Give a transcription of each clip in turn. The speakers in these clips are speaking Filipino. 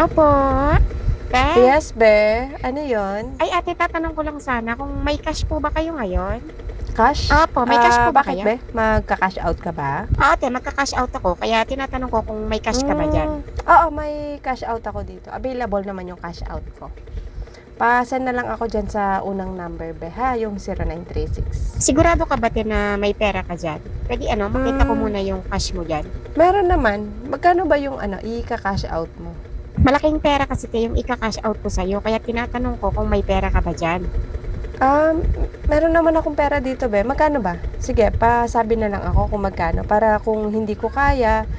Hello po. Te? Yes, be. Ano yon? Ay ate, tatanong ko lang sana kung may cash po ba kayo ngayon? Cash? Opo, may cash po ba Bakit, kayo? be? Magka-cash out ka ba? Ate, magka-cash out ako, kaya tinatanong ko kung may cash ka ba dyan? Oo, may cash out ako dito. Available naman yung cash out ko. Pa-send na lang ako dyan sa unang number, be, ha? Yung 0936. Sigurado ka ba te na may pera ka dyan? Pwede makita ko muna yung cash mo dyan. Meron naman. Magkano ba yung i-cash out mo? Malaking pera kasi te yung ika-cash out ko sa'yo, kaya tinatanong ko kung may pera ka ba dyan. Meron naman akong pera dito, be. Magkano ba? Sige, pasabi na lang ako kung magkano. Para kung hindi ko kaya,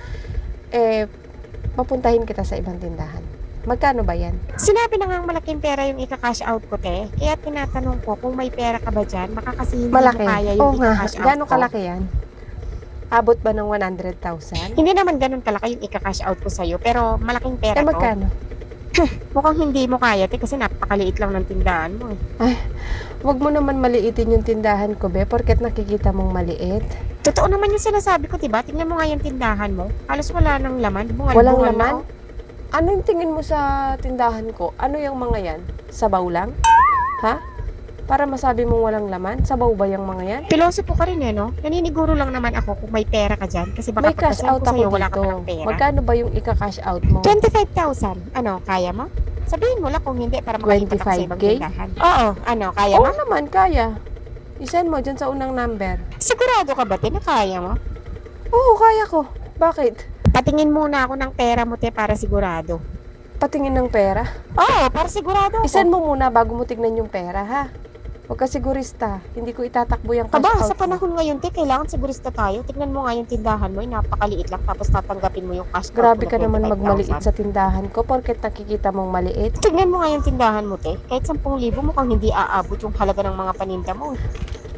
mapuntahin kita sa ibang tindahan. Magkano ba yan? Sinabi na nga malaking pera yung ika-cash out ko te, kaya tinatanong ko kung may pera ka ba dyan, baka kasi hindi Malaki. mo kaya yung Oo nga. ika-cash out Gano'ng ko. kalaki yan? Abot ba ng 100,000? Hindi naman ganun kalaki yung ika-cash out ko sa'yo, pero malaking pera to. Magkano? Mukhang hindi mo kaya, te, kasi napakaliit lang ng tindahan mo. Huwag mo naman maliitin yung tindahan ko, be, porket nakikita mong maliit. Totoo naman yung sinasabi ko, diba? Tingnan mo nga yung tindahan mo. Halos wala nang laman. Bungal, Walang bungal laman? na, oh. Ano yung tingin mo sa tindahan ko? Ano yung mga yan? Sabaw lang? Ha? Para masabi mong walang laman? Sabaw ba yung mga yan? Pilosopo ka rin no? Naniniguro lang naman ako kung may pera ka dyan. Kasi baka May cash pagkasal out ko sa'yo, ako wala ka dito. pa ng pera. Magkano ba yung ika-cash out mo? 25,000. Kaya mo? Sabihin mo lang kung hindi para makalipat ako sa ibang 25K? tindahan. Oo, kaya mo? Oo naman, kaya. I-send mo dyan sa unang number. Sigurado ka ba, te, na kaya mo? Oo, kaya ko. Bakit? Patingin muna ako ng pera mo, te, para sigurado. Patingin ng pera? Oo, para sigurado ako. I-send mo muna bago mo tignan yung pera, ha? Huwag ka sigurista. Hindi ko itatakbo yung cash Aba, out sa panahon ngayon, te, kailangan sigurista tayo. Tignan mo nga yung tindahan mo, napakaliit lang, tapos tatanggapin mo yung cash out. Grabe ko ka na naman 25,000. magmaliit sa tindahan ko porket nakikita mong maliit. Tignan mo nga yung tindahan mo, te. Kahit 10,000 mukhang hindi aabot yung halaga ng mga paninda mo.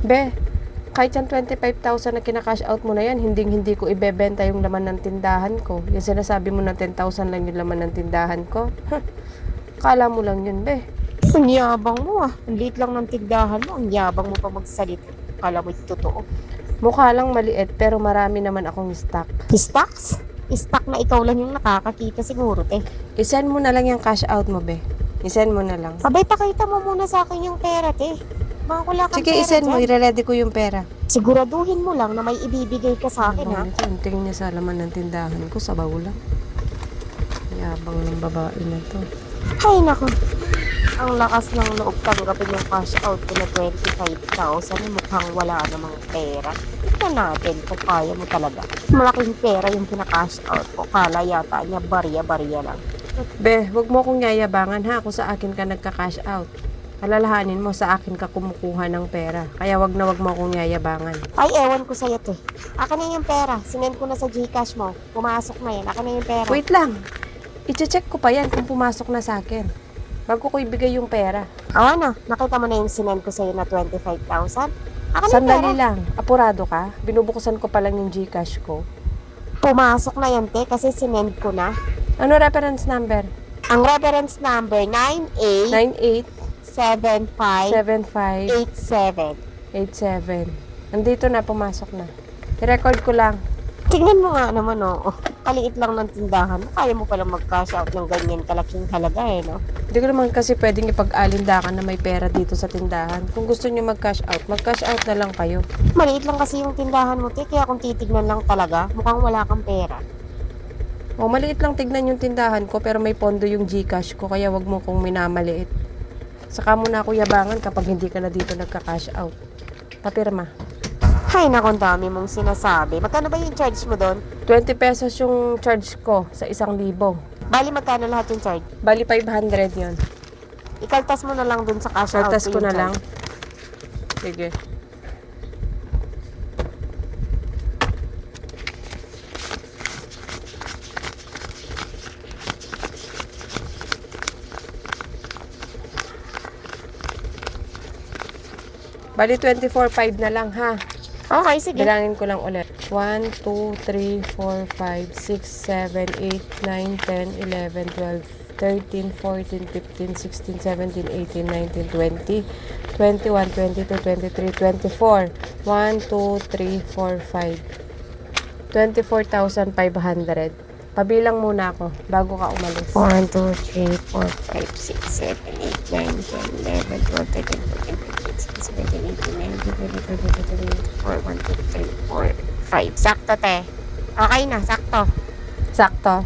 Be, kahit yan 25,000 na kinakash out mo na yan, hindi ko ibebenta yung laman ng tindahan ko. Yung sinasabi mo na 10,000 lang yung laman ng tindahan ko. Kala mo lang yun, be. Ang yabang mo Ang liit lang ng tindahan mo. Ang yabang mo pa magsalita. Kala mo yung totoo. Mukha lang maliit pero marami naman akong stock. Stocks? Stock na ikaw lang yung nakakakita siguro, te. I-send mo na lang yung cash out mo, be. I-send mo na lang. Sabay, pakita mo muna sa akin yung pera, te. Baka wala kang Sige, pera i-send mo. dyan. I-ready ko yung pera. Siguraduhin mo lang na may ibibigay ka sa akin, ha? Ang tingin niya sa laman ng tindahan ko, sabaw lang. Yabang ng babae na to. Ay, naku. Ang lakas ng loob tanggapin yung cash out ko na 25,000. Mukhang wala namang pera. Tignan natin kung kaya mo talaga. Malaking pera yung kina-cash out ko. Kala yata niya barya-barya lang. Be, wag mo akong yayabangan ha kung sa akin ka nagka-cash out. Alalahanin mo sa akin ka kumukuha ng pera. Kaya wag mo akong yayabangan. Ay, ewan ko sa'yo, te. Akin na yung pera. Sinend ko na sa Gcash mo. Pumasok na yan. Akin na yung pera. Wait lang. I-check ko pa yan kung pumasok na sa akin. Bago ko ibigay yung pera. Nakita mo na yung sinend ko sa'yo na 25,000? Akin na yung Sandali pera. lang. Apurado ka. Binubukusan ko pa lang yung Gcash ko. Pumasok na yan, te, kasi sinend ko na. Ano reference number? Ang reference number, 987587. 987587. Nandito na, pumasok na. I-record ko lang. Tingnan mo nga naman, kaliit lang ng tindahan. Kaya mo palang mag-cash out ng ganyan kalaking halaga, no? Hindi ko naman kasi pwedeng ipag-alindakan na may pera dito sa tindahan. Kung gusto niyo mag-cash out na lang kayo. Maliit lang kasi yung tindahan mo, te, kaya kung titignan lang talaga, mukhang wala kang pera. O, maliit lang tignan yung tindahan ko pero may pondo yung Gcash ko kaya wag mo kong minamaliit. Saka mo na ako yabangan kapag hindi ka na dito nagka-cash out. Papirma. Ay, naku, ang dami mong sinasabi. Magkano ba yung charge mo doon? 20 pesos yung charge ko sa 1,000. Bali, magkano lahat yung charge? Bali 500 yon. Ikaltas mo na lang doon sa cash out. Kaltas ko yung na lang. charge. Sige. Bali 24.5 na lang ha. Okay, sige. Bilangin ko lang ulit. 1, 2, 3, 4, 5, 6, 7, 8, 9, 10, 11, 12, 13, 14, 15, 16, 17, 18, 19, 20, 21, 22, 23, 24. 1, 2, 3, 4, 5. 24,500. Pabilang muna ako bago ka umalis. 1, 2, 3, 4, 5, 6, 7, 8, 9, 10, 11, 12, 13, 14, 15, 16, 17, 18, 19, 20, 21, 22, 23, 4, 5. Sakto, te. Okay na, sakto. Sakto.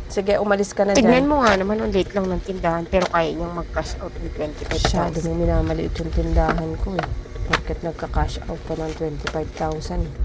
Sige, umalis ka na Tignan dyan. mo nga naman, ang late lang ng tindahan, pero kaya niyang mag-cash out ng Masyado 25,000. mo minamaliit yung tindahan ko eh. Bakit nagka-cash out ka ng 25,000?